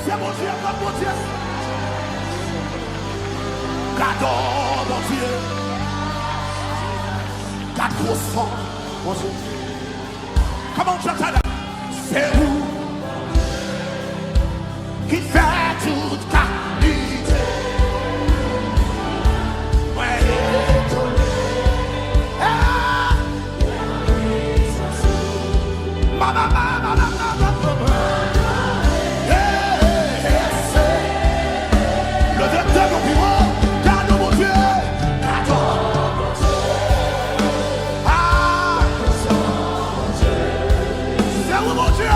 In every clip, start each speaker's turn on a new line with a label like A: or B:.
A: C'est mon Dieu, mon Dieu. Gardons, mon Dieu. Garde gros sang, mon Dieu. Comment j'entends là? C'est vous qui fait toute qualité. Ouais, étonné. Le docteur au bureau, garde mon Dieu. C'est où mon Dieu?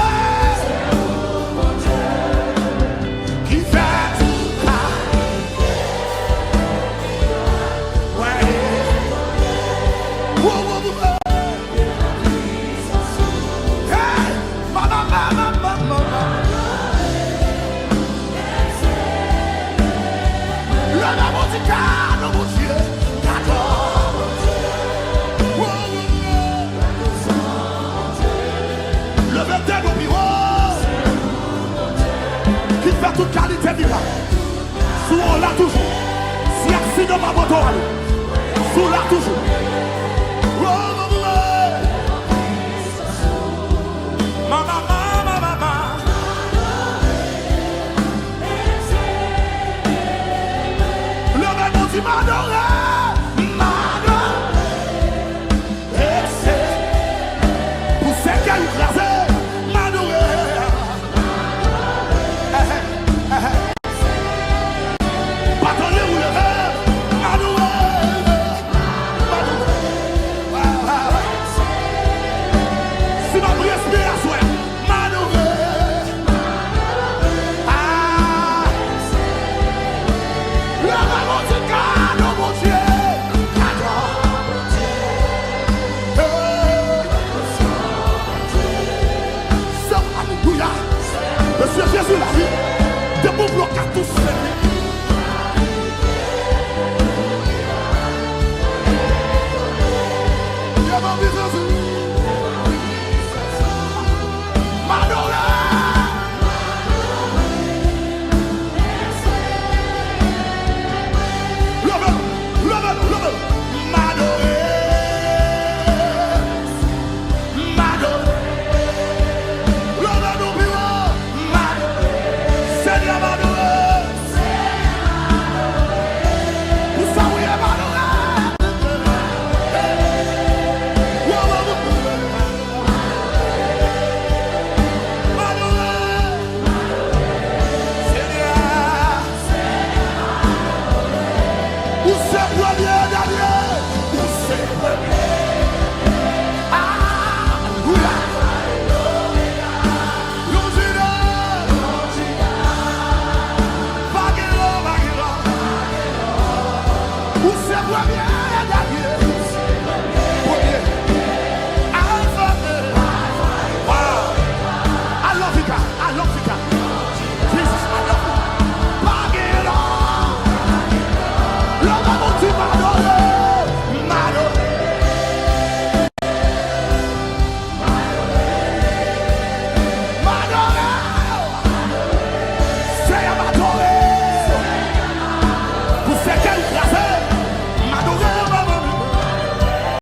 A: Qui fait tout ça? Ouais. Hey, mama. Le nom du garde mon Dieu. Garde mon Dieu. Le docteur au bureau. Qui fait toute qualité de vie. Sous on l'a toujours. Si accident ma moto, sous l'a toujours. Mama. Le même on dit m'adorer. Pour ceux qui ont écrasé, m'adorer. Bâtonnier ou le rêve, m'adorer. Si ma prière se met à soi, m'adorer. Le rameau du cadeau, mon Dieu. Cadeau, mon Dieu. Alléluia. Monsieur Jésus l'a vu.